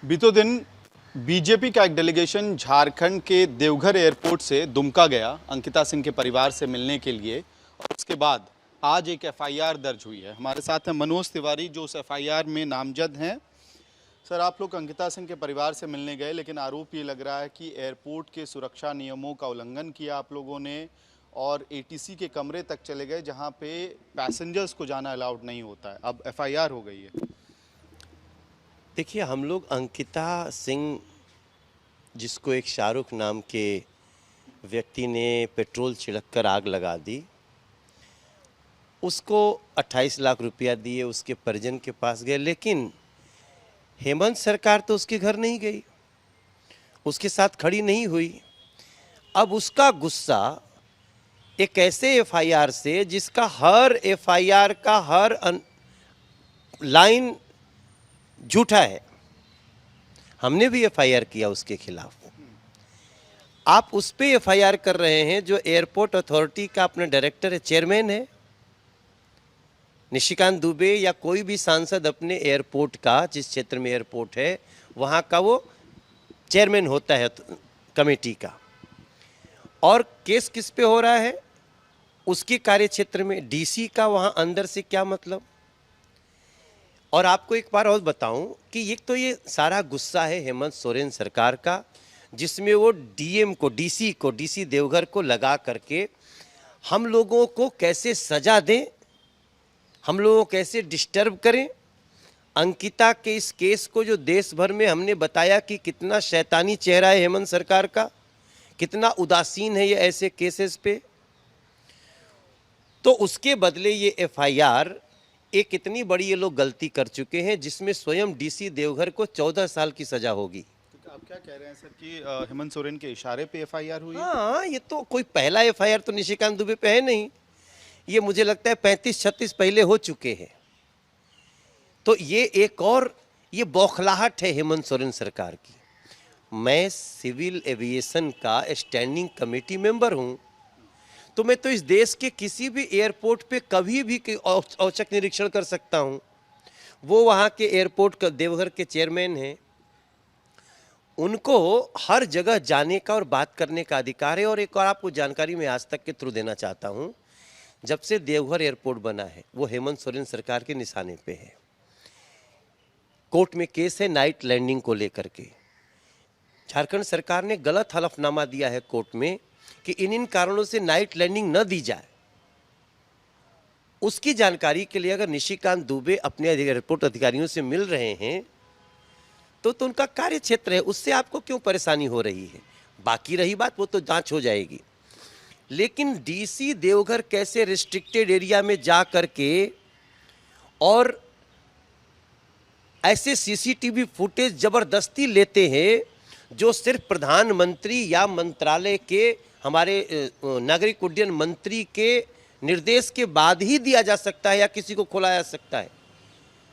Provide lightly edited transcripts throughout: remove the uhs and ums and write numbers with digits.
बीते दिन बीजेपी का एक डेलीगेशन झारखंड के देवघर एयरपोर्ट से दुमका गया अंकिता सिंह के परिवार से मिलने के लिए। और उसके बाद आज एक एफआईआर दर्ज हुई है। हमारे साथ हैं मनोज तिवारी जो उस एफआईआर में नामजद हैं। सर, आप लोग अंकिता सिंह के परिवार से मिलने गए, लेकिन आरोप ये लग रहा है कि एयरपोर्ट के सुरक्षा नियमों का उल्लंघन किया आप लोगों ने और एटीसी के कमरे तक चले गए जहां पे पैसेंजर्स को जाना अलाउड नहीं होता है। अब एफआईआर हो गई है। देखिए, हम लोग अंकिता सिंह, जिसको एक शाहरुख नाम के व्यक्ति ने पेट्रोल छिड़क कर आग लगा दी, उसको 28 लाख रुपया दिए, उसके परिजन के पास गए, लेकिन हेमंत सरकार तो उसके घर नहीं गई, उसके साथ खड़ी नहीं हुई। अब उसका गुस्सा एक ऐसे एफआईआर से जिसका हर एफआईआर का हर लाइन झूठा है। हमने भी एफआईआर किया उसके खिलाफ। आप उस पे एफआईआर कर रहे हैं जो एयरपोर्ट अथॉरिटी का अपना डायरेक्टर है, चेयरमैन है। निशिकांत दुबे या कोई भी सांसद अपने एयरपोर्ट का, जिस क्षेत्र में एयरपोर्ट है वहाँ का वो चेयरमैन होता है कमेटी का। और केस किस पे हो रहा है? उसके कार्य क्षेत्र में। डीसी का वहाँ अंदर से क्या मतलब? और आपको एक बार और बताऊं कि ये सारा गुस्सा है हेमंत सोरेन सरकार का, जिसमें वो डीएम को, डीसी देवघर को लगा करके हम लोगों को कैसे सजा दें, हम लोगों को कैसे डिस्टर्ब करें। अंकिता के इस केस को जो देश भर में हमने बताया कि कितना शैतानी चेहरा है हेमंत सरकार का, कितना उदासीन है ये ऐसे केसेस पे, तो उसके बदले ये एफआईआर, एक इतनी बड़ी ये लोग गलती कर चुके हैं जिसमें स्वयं डीसी देवघर को 14 साल की सजा होगी। तो आप क्या कह रहे हैं सर कि हेमंत सोरेन के इशारे पे एफआईआर हुई? हाँ, ये तो कोई पहला एफआईआर तो निशिकांत दुबे पे है नहीं। ये मुझे लगता है 35-36 पहले हो चुके हैं। तो ये एक और ये बौखलाहट है हेमंत सोरेन सरकार की। मैं सिविल एविएशन का स्टैंडिंग कमेटी मेंबर हूँ, तो मैं तो इस देश के किसी भी एयरपोर्ट पे कभी भी औचक निरीक्षण कर सकता हूँ। वो वहाँ के एयरपोर्ट का देवघर के चेयरमैन हैं, उनको हर जगह जाने का और बात करने का अधिकार है। और एक और आपको जानकारी मैं आज तक के थ्रू देना चाहता हूँ, जब से देवघर एयरपोर्ट बना है वो हेमंत सोरेन सरकार के निशाने पे है। कोर्ट में केस है नाइट लैंडिंग को लेकर के। झारखंड सरकार ने गलत हलफनामा दिया है कोर्ट में कि इन कारणों से नाइट लैंडिंग न दी जाए। उसकी जानकारी के लिए अगर निशिकांत दुबे अपने एयरपोर्ट अधिकारियों से मिल रहे हैं तो उनका कार्य क्षेत्र है, उससे आपको क्यों परेशानी हो रही है? बाकी रही बात, वो तो जांच हो जाएगी। लेकिन डीसी देवघर कैसे रिस्ट्रिक्टेड एरिया में जा करके और ऐसे सीसीटीवी फुटेज जबरदस्ती लेते हैं जो सिर्फ प्रधानमंत्री या मंत्रालय के, हमारे नागरिक उड्डयन मंत्री के निर्देश के बाद ही दिया जा सकता है या किसी को खोला जा सकता है।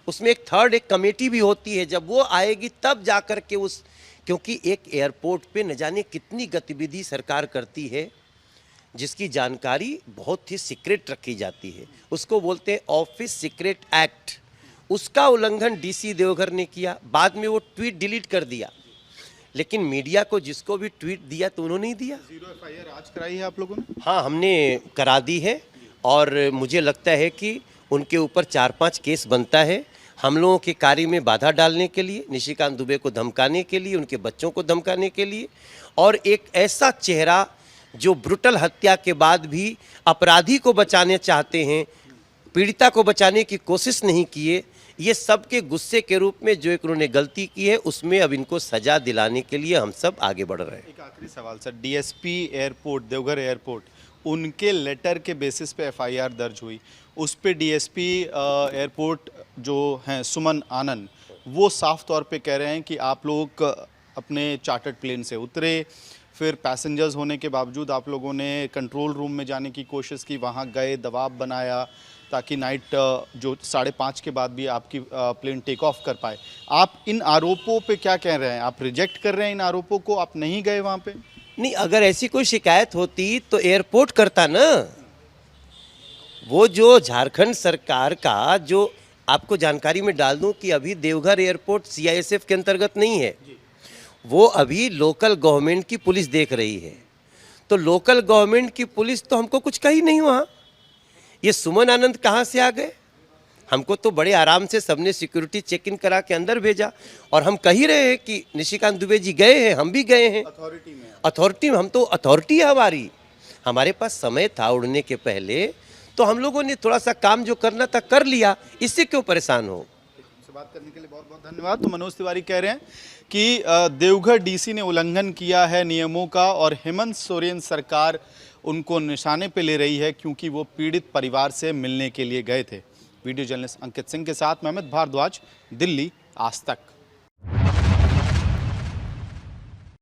उसमें एक थर्ड एक कमेटी भी होती है, जब वो आएगी तब जाकर के उस, क्योंकि एक एयरपोर्ट पे न जाने कितनी गतिविधि सरकार करती है जिसकी जानकारी बहुत ही सीक्रेट रखी जाती है। उसको बोलते हैं ऑफिस सीक्रेट एक्ट। उसका उल्लंघन डीसी देवघर ने किया। बाद में वो ट्वीट डिलीट कर दिया, लेकिन मीडिया को जिसको भी ट्वीट दिया तो उन्होंने ही दिया। जीरो एफआईआर आज कराई है आप लोगों ने? हाँ, हमने करा दी है और मुझे लगता है कि उनके ऊपर 4-5 केस बनता है। हम लोगों के कार्य में बाधा डालने के लिए, निशिकांत दुबे को धमकाने के लिए, उनके बच्चों को धमकाने के लिए, और एक ऐसा चेहरा जो ब्रुटल हत्या के बाद भी अपराधी को बचाने चाहते हैं, पीड़िता को बचाने की कोशिश नहीं किए, ये सब के गुस्से के रूप में जो एक उन्होंने गलती की है उसमें अब इनको सजा दिलाने के लिए हम सब आगे बढ़ रहे हैं। एक आखिरी सवाल sir, DSP airport, Deoghar airport, उनके लेटर के बेसिस पे एफआईआर दर्ज हुई। उस पे डीएसपी एयरपोर्ट जो हैं सुमन आनंद, वो साफ तौर पे कह रहे हैं कि आप लोग अपने चार्टर्ड प्लेन से उतरे, फिर पैसेंजर्स होने के बावजूद आप लोगों ने कंट्रोल रूम में जाने की कोशिश की, वहाँ गए, दबाव बनाया ताकि नाइट जो 5:30 के बाद भी आपकी प्लेन टेक ऑफ कर पाए। आप इन आरोपों पे क्या कह रहे हैं? आप रिजेक्ट कर रहे हैं इन आरोपों को? आप नहीं गए वहाँ पे? नहीं, अगर ऐसी कोई शिकायत होती तो एयरपोर्ट करता ना। वो जो झारखंड सरकार का जो आपको जानकारी में डाल दूं कि अभी देवघर एयरपोर्ट सीआईएसएफ के अंतर्गत नहीं है, वो अभी लोकल गवर्नमेंट की पुलिस देख रही है। तो लोकल गवर्नमेंट की पुलिस तो हमको कुछ कही नहीं वहाँ। ये सुमन आनंद कहाँ से आ गए? हमको तो बड़े आराम से सबने सिक्योरिटी चेक इन करा के अंदर भेजा, और हम कह ही रहे हैं कि निशिकांत दुबे जी गए हैं, हम भी गए हैं अथॉरिटी में। हम तो अथॉरिटी है हमारी, हमारे पास समय था उड़ने के पहले, तो हम लोगों ने थोड़ा सा काम जो करना था कर लिया, इससे क्यों परेशान हो। से बात करने के लिए बहुत बहुत धन्यवाद। तो मनोज तिवारी कह रहे हैं कि देवघर डीसी ने उल्लंघन किया है नियमों का और हेमंत सोरेन सरकार उनको निशाने पे ले रही है क्योंकि वो पीड़ित परिवार से मिलने के लिए गए थे। वीडियो जर्नलिस्ट अंकित सिंह के साथ मैं अमित भारद्वाज, दिल्ली, आज तक।